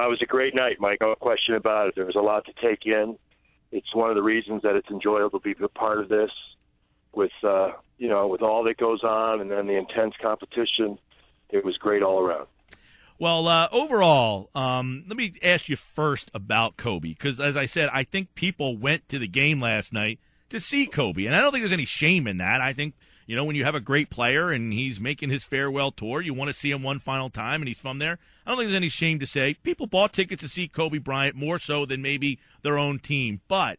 It was a great night, Mike. No question about it. There was a lot to take in. It's one of the reasons that it's enjoyable to be a part of this with, with all that goes on and then the intense competition. It was great all around. Well, overall, let me ask you first about Kobe, because as I said, I think people went to the game last night to see Kobe, and I don't think there's any shame in that. I think, when you have a great player and he's making his farewell tour, you want to see him one final time, and he's from there. I don't think there's any shame to say people bought tickets to see Kobe Bryant more so than maybe their own team. But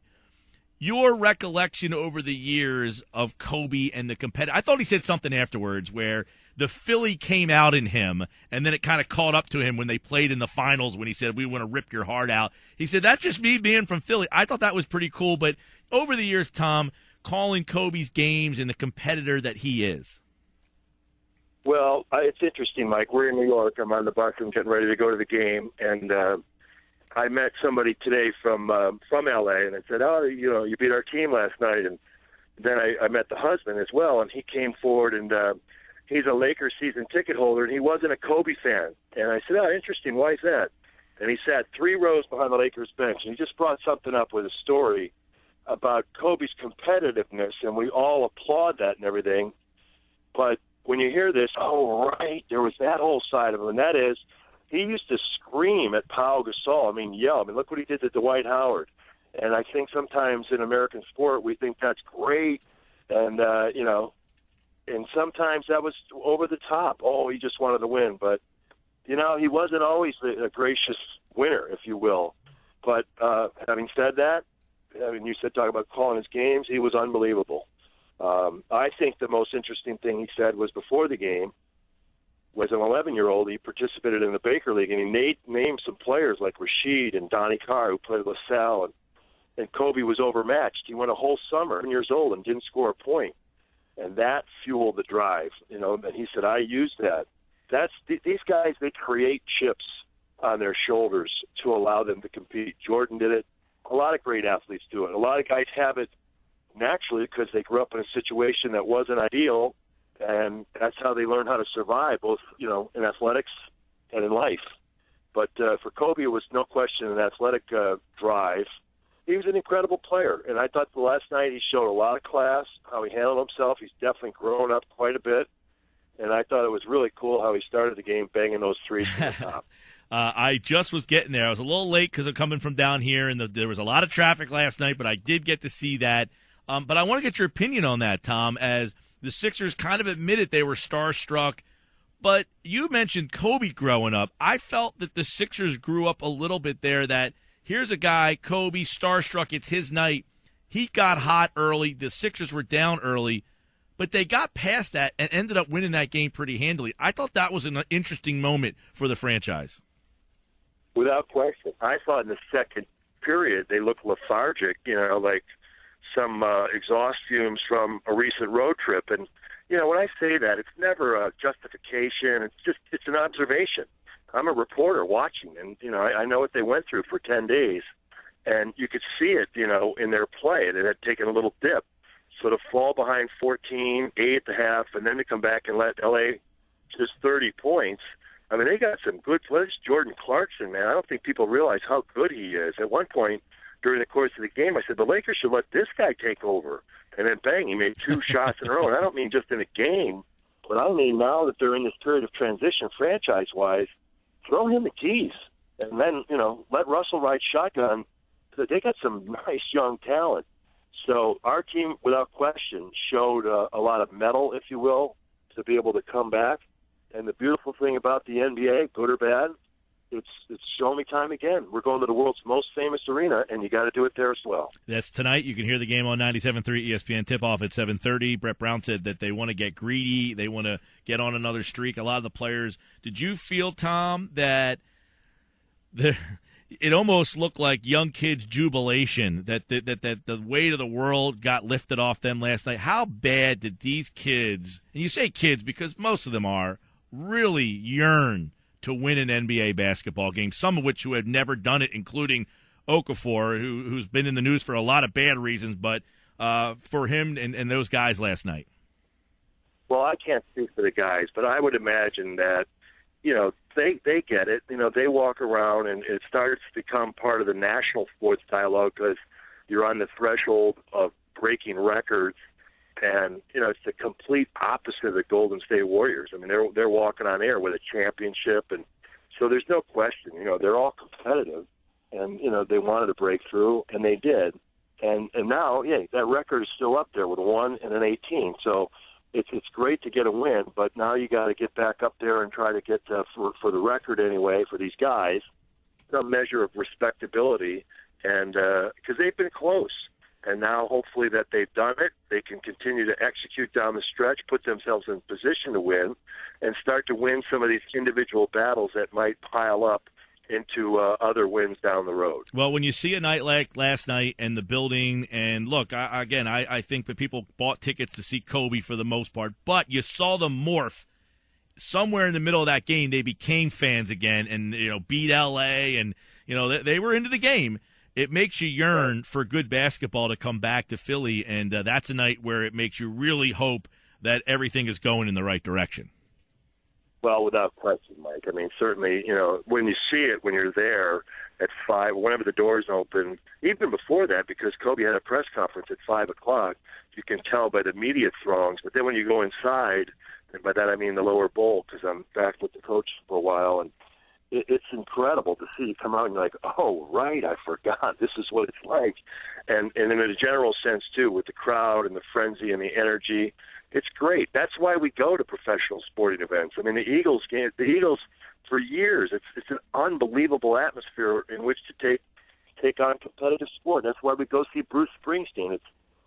your recollection over the years of Kobe and the competitive, I thought he said something afterwards where the Philly came out in him, and then it kind of caught up to him when they played in the finals when he said, "We want to rip your heart out." He said, "That's just me being from Philly." I thought that was pretty cool. But over the years, Tom, calling Kobe's games and the competitor that he is. Well, it's interesting, Mike. We're in New York. I'm on the bus. I'm getting ready to go to the game, and I met somebody today from L.A., and I said, "Oh, you beat our team last night." And then I met the husband as well, and he came forward, and he's a Lakers season ticket holder, and he wasn't a Kobe fan. And I said, "Oh, interesting. Why is that?" And he sat 3 rows behind the Lakers bench, and he just brought something up with a story about Kobe's competitiveness, and we all applaud that and everything. But when you hear this, oh, right, there was that whole side of him, and that is he used to scream at Pau Gasol. Yell. Look what he did to Dwight Howard. And I think sometimes in American sport we think that's great, and, and sometimes that was over the top. Oh, he just wanted to win. But, he wasn't always a gracious winner, if you will. But having said that, you said talk about calling his games, he was unbelievable. I think the most interesting thing he said was before the game, was an 11-year-old, he participated in the Baker League, and he named some players like Rashid and Donnie Carr, who played LaSalle, and Kobe was overmatched. He went a whole summer, 7 years old, and didn't score a point. And that fueled the drive, and he said, I used that. These guys, they create chips on their shoulders to allow them to compete. Jordan did it. A lot of great athletes do it. A lot of guys have it naturally because they grew up in a situation that wasn't ideal, and that's how they learn how to survive, both in athletics and in life. But for Kobe, it was no question an athletic drive. He was an incredible player, and I thought the last night he showed a lot of class, how he handled himself. He's definitely grown up quite a bit, and I thought it was really cool how he started the game banging those threes to the top. I just was getting there. I was a little late because I'm coming from down here, and there was a lot of traffic last night, but I did get to see that. But I want to get your opinion on that, Tom, as the Sixers kind of admitted they were starstruck. But you mentioned Kobe growing up. I felt that the Sixers grew up a little bit there, that here's a guy, Kobe, starstruck, it's his night. He got hot early. The Sixers were down early, but they got past that and ended up winning that game pretty handily. I thought that was an interesting moment for the franchise. Without question. I thought in the second period they looked lethargic, like some exhaust fumes from a recent road trip. And, when I say that, it's never a justification. It's an observation. I'm a reporter watching, and, I know what they went through for 10 days. And you could see it, in their play. It had taken a little dip. So to fall behind 14, 8 at the half, and then to come back and let L.A. just 30 points, they got some good players. Jordan Clarkson, man, I don't think people realize how good he is. At one point during the course of the game, I said, the Lakers should let this guy take over. And then, bang, he made 2 shots in a row. And I don't mean just in a game, but I mean now that they're in this period of transition franchise-wise, throw him the keys. And then, let Russell ride shotgun. They got some nice young talent. So our team, without question, showed a lot of mettle, if you will, to be able to come back. And the beautiful thing about the NBA, good or bad, it's shown me time again. We're going to the world's most famous arena, and you got to do it there as well. That's tonight. You can hear the game on 97.3 ESPN tip-off at 7:30. Brett Brown said that they want to get greedy. They want to get on another streak. A lot of the players. Did you feel, Tom, that it almost looked like young kids' jubilation, that the weight of the world got lifted off them last night? How bad did these kids, and you say kids because most of them are, really yearn to win an NBA basketball game, some of which who have never done it, including Okafor, who's been in the news for a lot of bad reasons, but for him and those guys last night? Well, I can't speak for the guys, but I would imagine that, they get it. You know, they walk around, and it starts to become part of the national sports dialogue because you're on the threshold of breaking records. And, you know, it's the complete opposite of the Golden State Warriors. I mean, they're walking on air with a championship, and so there's no question. You know, they're all competitive, and, you know, they wanted to break through, and they did. And now, yeah, that record is still up there with a 1 and an 18. So it's great to get a win, but now you got to get back up there and try to get, for the record anyway, for these guys, some measure of respectability, and because they've been close. And now, hopefully, that they've done it, they can continue to execute down the stretch, put themselves in position to win, and start to win some of these individual battles that might pile up into other wins down the road. Well, when you see a night like last night and the building, and look, I think that people bought tickets to see Kobe for the most part, but you saw them morph. Somewhere in the middle of that game, they became fans again and, you know, beat L.A., and, you know, they were into the game. It makes you yearn for good basketball to come back to Philly, and that's a night where it makes you really hope that everything is going in the right direction. Well, without question, Mike. I mean, certainly, you know, when you see it, when you're there at 5, whenever the doors open, even before that, because Kobe had a press conference at 5 o'clock, you can tell by the media throngs. But then when you go inside, and by that I mean the lower bowl, because I'm back with the coach for a while, and it's incredible to see you come out and you're like, oh, right, I forgot. This is what it's like. And in a general sense, too, with the crowd and the frenzy and the energy, it's great. That's why we go to professional sporting events. I mean, the Eagles, for years, it's an unbelievable atmosphere in which to take on competitive sport. That's why we go see Bruce Springsteen.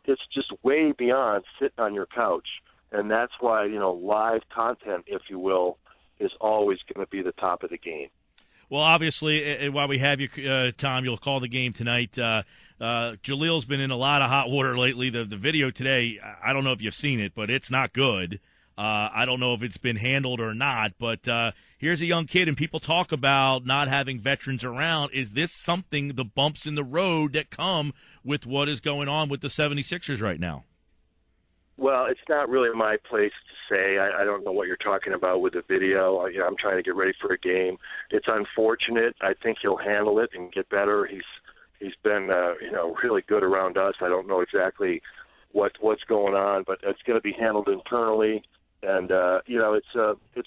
It's just way beyond sitting on your couch. And that's why, you know, live content, if you will, is always going to be the top of the game. Well, obviously, while we have you, Tom, you'll call the game tonight. Jalil's been in a lot of hot water lately. The video today, I don't know if you've seen it, but it's not good. I don't know if it's been handled or not, but here's a young kid, and people talk about not having veterans around. Is this something, the bumps in the road that come with what is going on with the 76ers right now? Well, it's not really my place to say. I don't know what you're talking about with the video. You know, I'm trying to get ready for a game. It's unfortunate. I think he'll handle it and get better. He's been you know, really good around us. I don't know exactly what's going on, but it's going to be handled internally. And you know, it's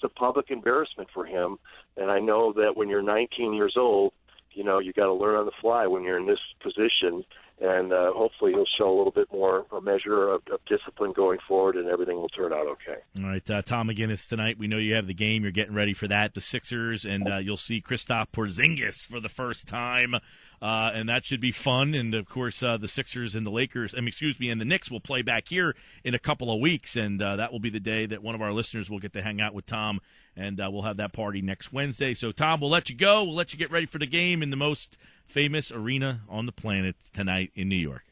a public embarrassment for him. And I know that when you're 19 years old, you know, you got to learn on the fly when you're in this position. And hopefully he'll show a little bit more a measure of discipline going forward, and everything will turn out okay. All right, Tom McGinnis, tonight we know you have the game. You're getting ready for that, the Sixers, and you'll see Kristaps Porzingis for the first time, and that should be fun. And, of course, the Sixers and the Lakers, and the Knicks will play back here in a couple of weeks, and that will be the day that one of our listeners will get to hang out with Tom, and we'll have that party next Wednesday. So, Tom, we'll let you go. We'll let you get ready for the game in the most famous arena on the planet tonight in New York.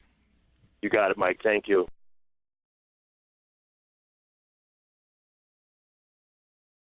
You got it, Mike. Thank you.